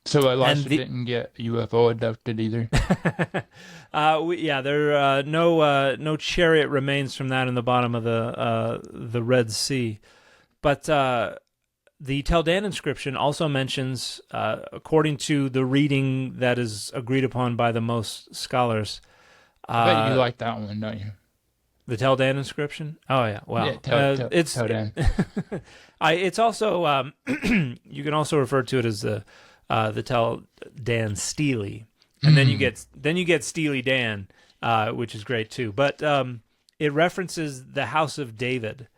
So Elisha didn't get UFO abducted either. There no chariot remains from that in the bottom of the Red Sea, but the Tel Dan inscription also mentions, according to the reading that is agreed upon by the most scholars. I bet you like that one, don't you? The Tel Dan inscription? Oh yeah, well, yeah, it's Tel Dan. It's also you can also refer to it as the Tel Dan Steely, and then you get Steely Dan, which is great too. But it references the house of David,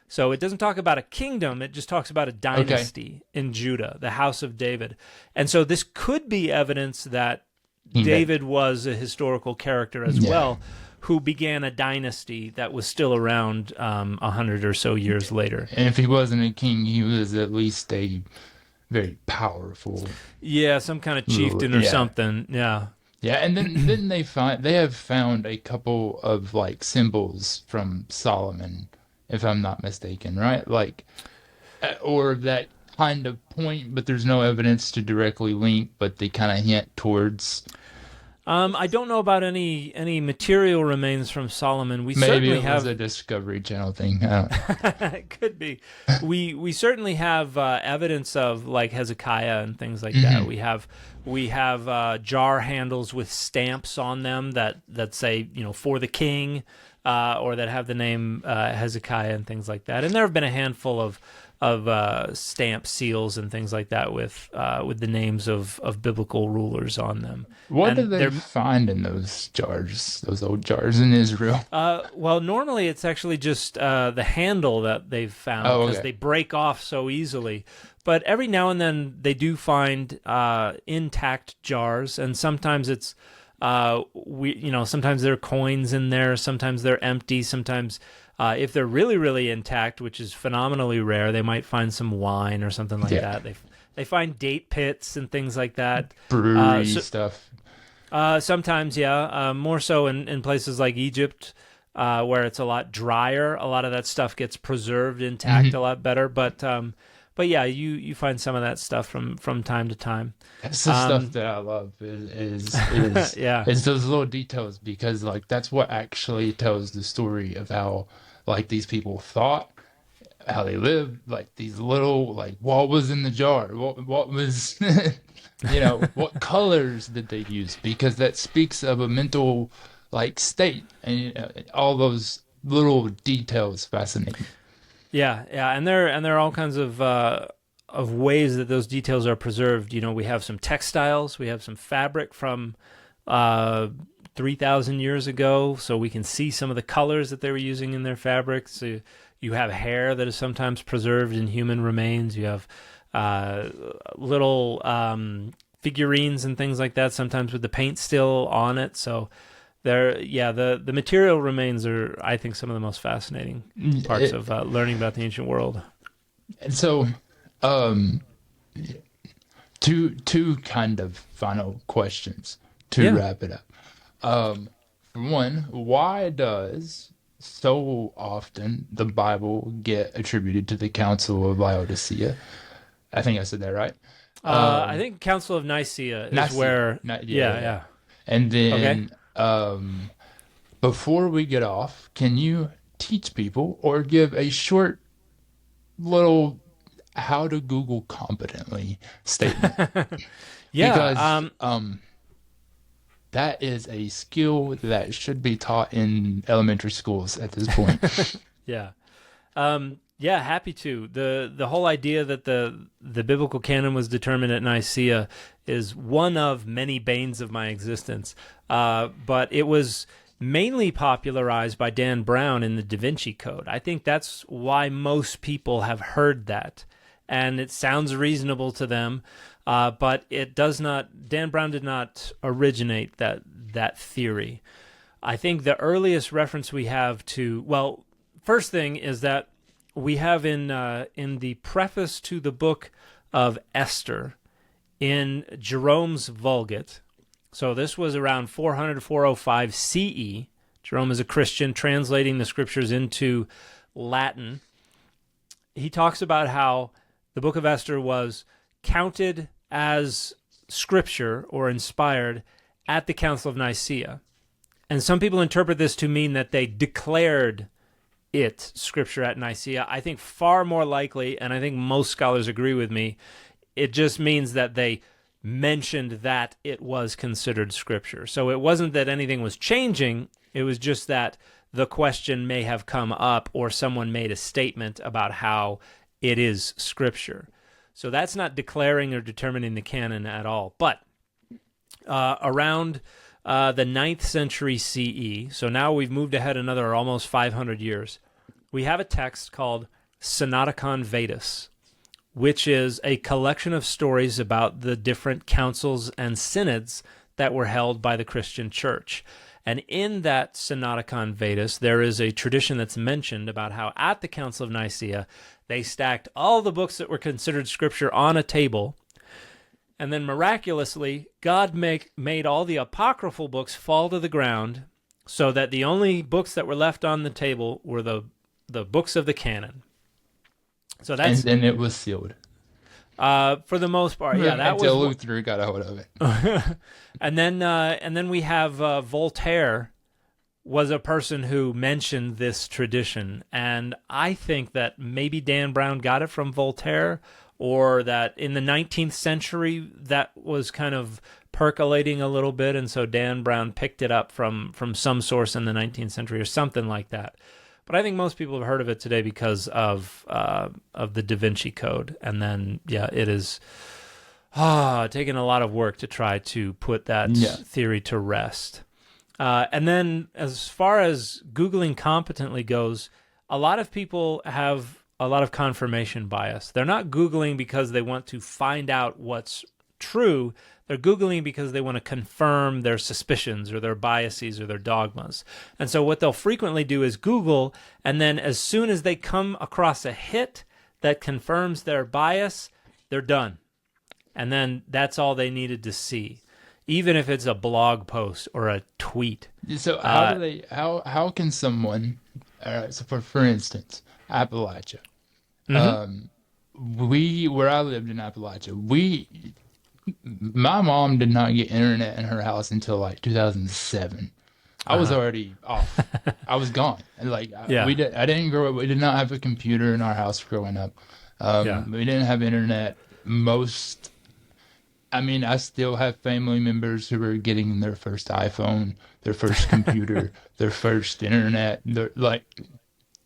so it doesn't talk about a kingdom; it just talks about a dynasty in Judah, the house of David. And so this could be evidence that David was a historical character as Yeah. well, who began a dynasty that was still around 100 or so years later. And if he wasn't a king, he was at least a very powerful Yeah, some kind of ruler. chieftain or Yeah. something. Yeah. Yeah, and then they have found a couple of like symbols from Solomon, if I'm not mistaken, right? Like, or that kind of point, but there's no evidence to directly link, but they kind of hint towards. I don't know about any material remains from Solomon. We Maybe certainly it have was a Discovery Channel thing. I don't know. it could be. We certainly have evidence of like Hezekiah and things like that. We have jar handles with stamps on them that say for the king, or that have the name Hezekiah and things like that. And there have been a handful of stamp seals and things like that with the names of biblical rulers on them. What And do they find in those jars, those old jars in Israel? Well, normally it's actually just the handle that they've found because they break off so easily. But every now and then they do find intact jars, and sometimes it's sometimes there are coins in there, sometimes they're empty, sometimes if they're really, really intact, which is phenomenally rare, they might find some wine or something like that. They find date pits and things like that. Brewery stuff. Sometimes, yeah. More so in places like Egypt, where it's a lot drier. A lot of that stuff gets preserved intact a lot better. But yeah, you find some of that stuff from time to time. That's the stuff that I love is yeah. It's those little details, because like that's what actually tells the story of how like these people thought, how they lived, like these little like what was in the jar, what was what colors did they use, because that speaks of a mental like state, and all those little details fascinate me. Yeah, and there are all kinds of ways that those details are preserved. We have some textiles, we have some fabric from 3,000 years ago, so we can see some of the colors that they were using in their fabrics. So you have hair that is sometimes preserved in human remains. You have little figurines and things like that, sometimes with the paint still on it. So the material remains are, I think, some of the most fascinating parts of learning about the ancient world. And so, two kind of final questions to wrap it up. For one, why does so often the Bible get attributed to the Council of Laodicea? I think I said that right. I think Council of Nicaea is where. Yeah. And then, before we get off, can you teach people or give a short little how to Google competently statement? Yeah. Because that is a skill that should be taught in elementary schools at this point. Yeah. Happy to. The whole idea that the biblical canon was determined at Nicaea is one of many banes of my existence. But it was mainly popularized by Dan Brown in the Da Vinci Code. I think that's why most people have heard that. And it sounds reasonable to them, but it does not. Dan Brown did not originate that theory. I think the earliest reference we have to, first thing is that we have in the preface to the book of Esther in Jerome's Vulgate. So this was around 400 to 405 CE. Jerome is a Christian translating the scriptures into Latin. He talks about how the book of Esther was counted as scripture or inspired at the Council of Nicaea. And some people interpret this to mean that they declared it scripture at Nicaea. I think far more likely, and I think most scholars agree with me, it just means that they mentioned that it was considered scripture. So it wasn't that anything was changing, it was just that the question may have come up or someone made a statement about how it is scripture. So that's not declaring or determining the canon at all. But around the 9th century CE, so now we've moved ahead another almost 500 years, we have a text called Synodicon Vedas, which is a collection of stories about the different councils and synods that were held by the Christian church. And in that Synodicon Vetus, there is a tradition that's mentioned about how at the Council of Nicaea, they stacked all the books that were considered scripture on a table, and then miraculously, God made all the apocryphal books fall to the ground, so that the only books that were left on the table were the books of the canon. So that's, and then it was sealed. for the most part, yeah. That Until was Luther got a hold of it. and then we have Voltaire was a person who mentioned this tradition, and I think that maybe Dan Brown got it from Voltaire, or that in the 19th century that was kind of percolating a little bit, and so Dan Brown picked it up from some source in the 19th century or something like that. But I think most people have heard of it today because of the Da Vinci Code, and then it is taken a lot of work to try to put that theory to rest. And then as far as Googling competently goes, a lot of people have a lot of confirmation bias. They're not Googling because they want to find out what's true. They're Googling because they want to confirm their suspicions or their biases or their dogmas. And so what they'll frequently do is Google, and then as soon as they come across a hit that confirms their bias, they're done. And then that's all they needed to see, even if it's a blog post or a tweet. So how can someone, so for instance, Appalachia, where I lived in Appalachia, my mom did not get internet in her house until like 2007. I was already off. I was gone. And I didn't grow up. We did not have a computer in our house growing up. We didn't have internet. I still have family members who are getting their first iPhone, their first computer, their first internet. They're like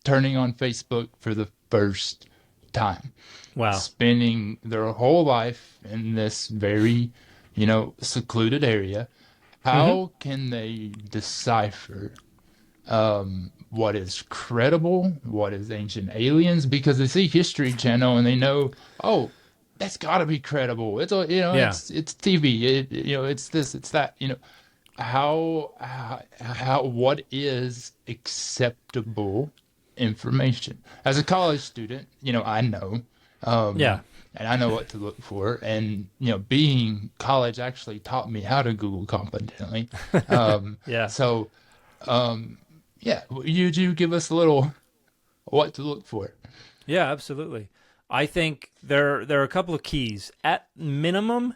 turning on Facebook for the first time. Wow. Spending their whole life in this very, secluded area. How can they decipher what is credible, what is ancient aliens? Because they see History Channel and they know, that's got to be credible. It's it's TV. It's this, it's that. What is acceptable information? As a college student, I know. And I know what to look for. And, being college actually taught me how to Google competently. So, would you give us a little what to look for? Yeah, absolutely. I think there are a couple of keys. At minimum,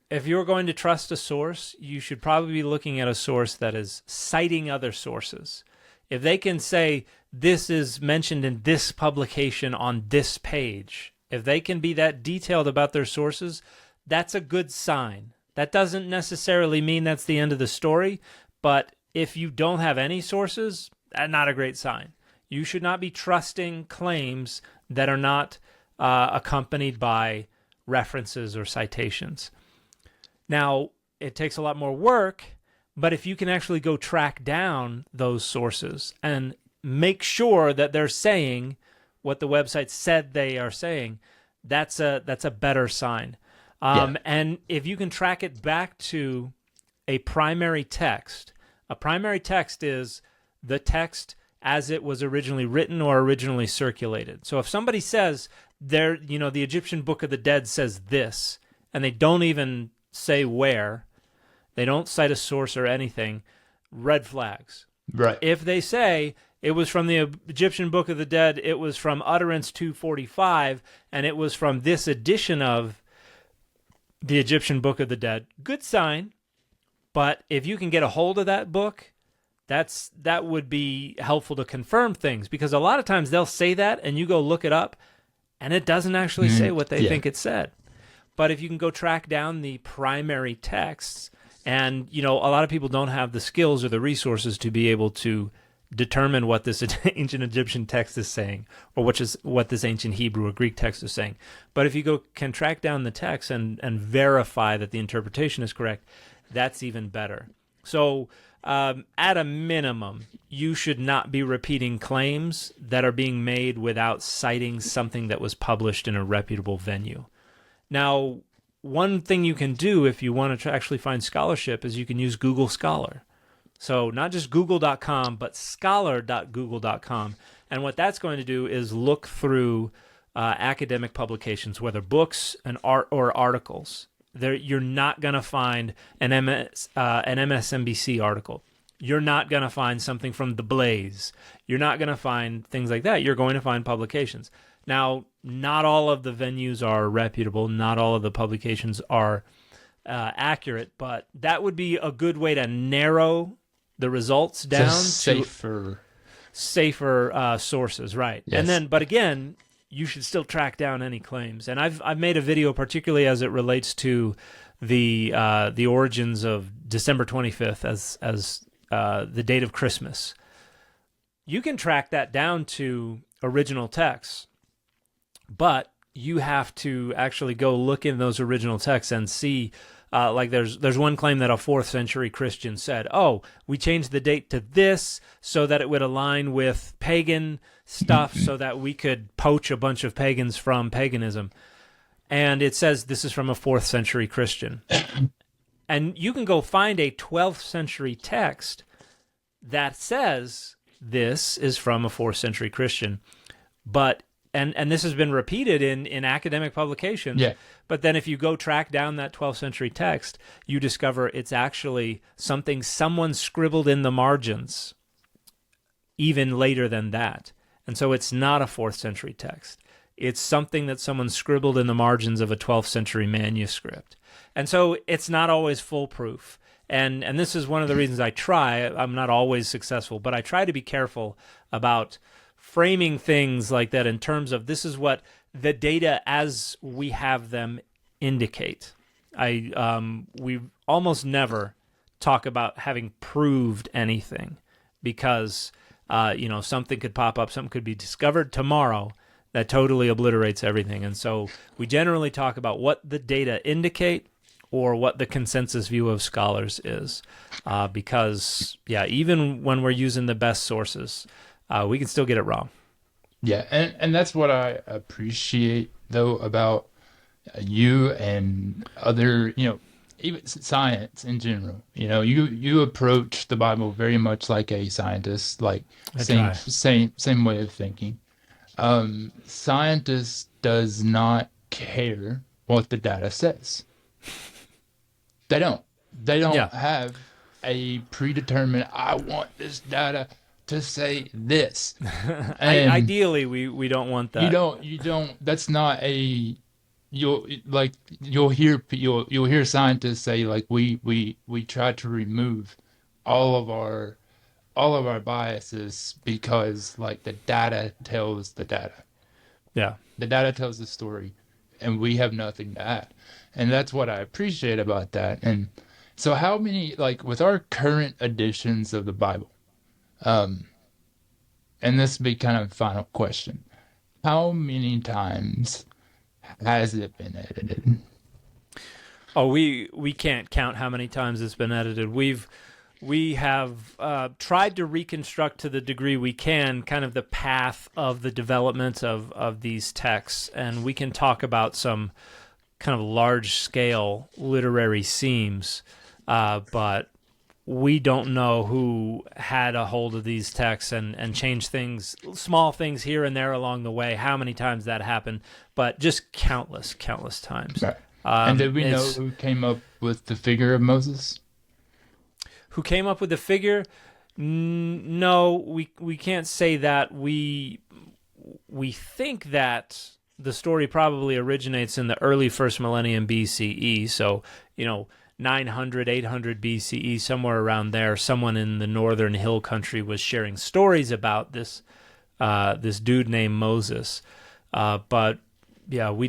if you're going to trust a source, you should probably be looking at a source that is citing other sources. If they can say, this is mentioned in this publication on this page, if they can be that detailed about their sources, that's a good sign. That doesn't necessarily mean that's the end of the story, but if you don't have any sources, that's not a great sign. You should not be trusting claims that are not accompanied by references or citations. Now, it takes a lot more work, but if you can actually go track down those sources and make sure that they're saying what the website said they are saying, that's a better sign. And if you can track it back to a primary text is the text as it was originally written or originally circulated. So if somebody says the Egyptian Book of the Dead says this, and they don't even say where, they don't cite a source or anything, red flags. Right. If they say it was from the Egyptian Book of the Dead, it was from Utterance 245, and it was from this edition of the Egyptian Book of the Dead, good sign. But if you can get a hold of that book, that would be helpful to confirm things, because a lot of times they'll say that and you go look it up and it doesn't actually say what they think it said. But if you can go track down the primary texts, and a lot of people don't have the skills or the resources to be able to determine what this ancient Egyptian text is saying, or what this ancient Hebrew or Greek text is saying. But if you can track down the text and verify that the interpretation is correct, that's even better. So at a minimum, you should not be repeating claims that are being made without citing something that was published in a reputable venue. Now, one thing you can do if you want to actually find scholarship is you can use Google Scholar. So not just google.com, but scholar.google.com. And what that's going to do is look through academic publications, whether books and art or articles. There, you're not going to find an MSNBC article. You're not going to find something from The Blaze. You're not going to find things like that. You're going to find publications. Now, not all of the venues are reputable. Not all of the publications are accurate, but that would be a good way to narrow the results down to safer sources, right? Yes. And then, but again, you should still track down any claims. And I've made a video particularly as it relates to the origins of December 25th as the date of Christmas. You can track that down to original texts, but you have to actually go look in those original texts and see. Like there's one claim that a 4th century Christian said, "Oh, we changed the date to this so that it would align with pagan stuff, so that we could poach a bunch of pagans from paganism." And it says this is from a 4th century Christian. And you can go find a 12th century text that says this is from a 4th century Christian, but and this has been repeated in academic publications. Yeah. But then if you go track down that 12th century text, you discover it's actually something someone scribbled in the margins even later than that. And so it's not a 4th century text. It's something that someone scribbled in the margins of a 12th century manuscript. And so it's not always foolproof. And this is one of the reasons I try. I'm not always successful, but I try to be careful about framing things like that in terms of this is what the data as we have them indicate. We almost never talk about having proved anything because something could pop up, something could be discovered tomorrow that totally obliterates everything. And so we generally talk about what the data indicate or what the consensus view of scholars is, because even when we're using the best sources, we can still get it wrong. Yeah, and that's what I appreciate, though, about you and other, even science in general. You approach the Bible very much like a scientist, like same way of thinking. Scientist does not care what the data says. They don't have a predetermined, I want this data to say this. Ideally, we don't want that. You don't. That's not a. You'll hear scientists say like we try to remove all of our biases because like the data tells the data. Yeah, the data tells the story, and we have nothing to add, and that's what I appreciate about that. And so, how many with our current editions of the Bible? And this will be kind of a final question. How many times has it been edited? Oh, we can't count how many times it's been edited. We have tried to reconstruct to the degree we can kind of the path of the development of these texts, and we can talk about some kind of large-scale literary seams, but we don't know who had a hold of these texts and changed things, small things here and there along the way, how many times that happened, but just countless times. Right. And did we know who came up with the figure of Moses? Who came up with the figure? No, we can't say that. We think that the story probably originates in the early first millennium BCE, so, 900, 800 BCE, somewhere around there, someone in the northern hill country was sharing stories about this dude named Moses. But yeah, we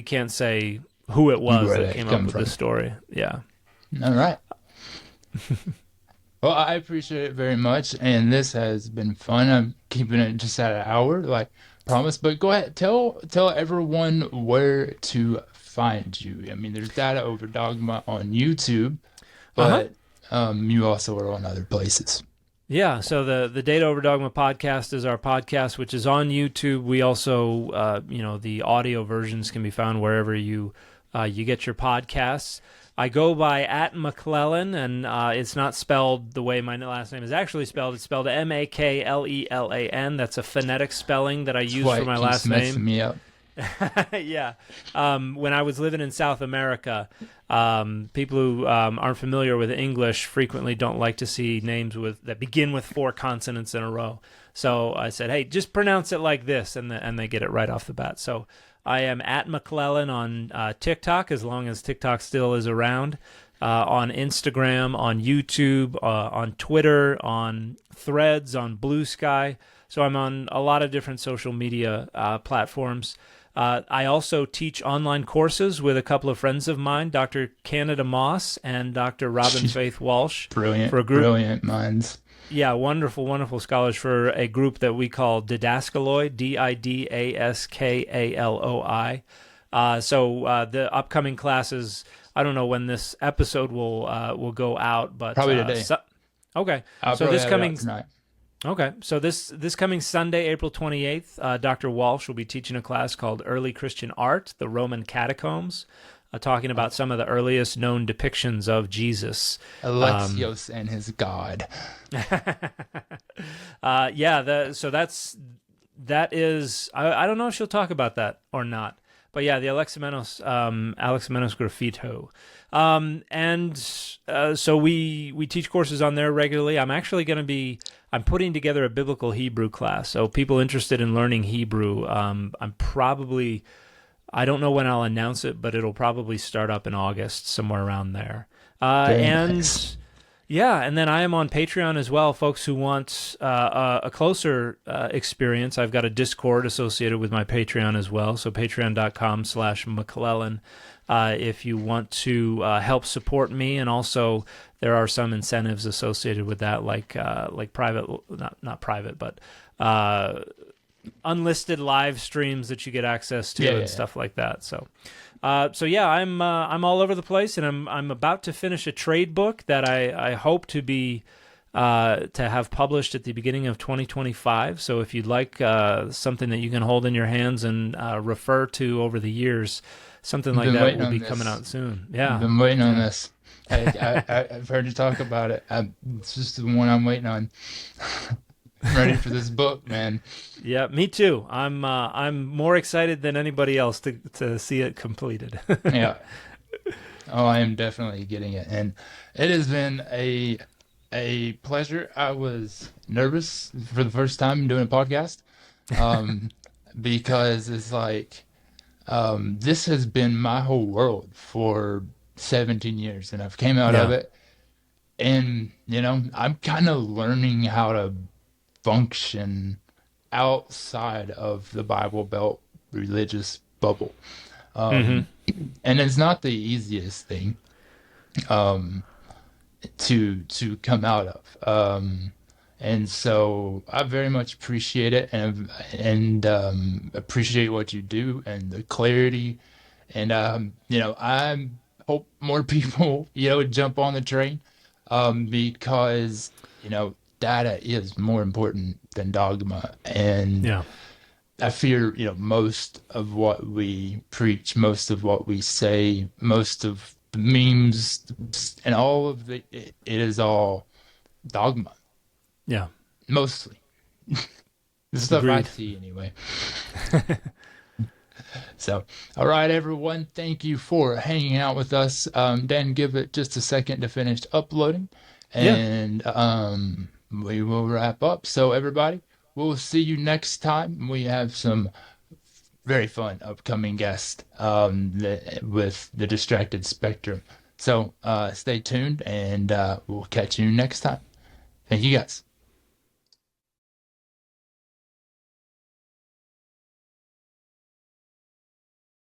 can't say who it was that came up with the story. Yeah. All right. Well, I appreciate it very much, and this has been fun. I'm keeping it just at an hour, like promised. But go ahead, tell everyone where to find you. I mean, there's Data Over Dogma on YouTube, but you also are on other places. Yeah, so the Data Over Dogma podcast is our podcast, which is on YouTube. We also, the audio versions can be found wherever you you get your podcasts. I go by at McClellan, and it's not spelled the way my last name is actually spelled. It's spelled McClellan. That's a phonetic spelling that I That's use why for it my keeps last messing name. me up. Yeah. When I was living in South America, people who aren't familiar with English frequently don't like to see names that begin with 4 consonants in a row. So I said, hey, just pronounce it like this, and they get it right off the bat. So I am at McClellan on TikTok, as long as TikTok still is around, on Instagram, on YouTube, on Twitter, on Threads, on Blue Sky. So I'm on a lot of different social media platforms. I also teach online courses with a couple of friends of mine, Dr. Canada Moss and Dr. Robin Faith Walsh, Brilliant, for a group. brilliant minds. Yeah, wonderful, wonderful scholars for a group that we call Didaskaloi, Didaskaloi. So the upcoming classes, I don't know when this episode will go out, but Probably today. Okay, I'll so probably this have it out coming tonight. Okay, so this coming Sunday, April 28th, Dr. Walsh will be teaching a class called Early Christian Art, the Roman Catacombs, talking about some of the earliest known depictions of Jesus. Alexios and his God. So that is I don't know if she'll talk about that or not, but yeah, the Alexamenos Graffito, so we teach courses on there regularly. I'm putting together a biblical Hebrew class, so people interested in learning Hebrew. I don't know when I'll announce it, but it'll probably start up in August, somewhere around there. Nice. Yeah, and then I am on Patreon as well. Folks who want a closer experience, I've got a Discord associated with my Patreon as well. So patreon.com/McClellan if you want to help support me, and also there are some incentives associated with that, like private, not private, but unlisted live streams that you get access to and stuff like that. So yeah, I'm all over the place, and I'm about to finish a trade book that I hope to have published at the beginning of 2025. So if you'd like something that you can hold in your hands and refer to over the years, something like that will be coming out soon. Yeah, I've been waiting on this. I've heard you talk about it. It's just the one I'm waiting on. I'm ready for this book, man. Yeah, me too. I'm more excited than anybody else to see it completed. Yeah. Oh, I am definitely getting it, and it has been a pleasure. I was nervous for the first time doing a podcast, because it's like this has been my whole world for 17 years, and I've came out of it, and I'm kind of learning how to function outside of the Bible Belt religious bubble. And it's not the easiest thing to come out of. And so I very much appreciate it, and appreciate what you do and the clarity. And I hope more people jump on the train, because data is more important than dogma. And I fear, most of what we preach, most of what we say, most of the memes, and all of it is all dogma. Yeah. Mostly. The stuff I Agreed. see anyway. So, all right, everyone. Thank you for hanging out with us. Dan, give it just a second to finish uploading, and we will wrap up. So, everybody, we'll see you next time. We have some very fun upcoming guests with the Distracted Spectrum. So, stay tuned, and we'll catch you next time. Thank you, guys.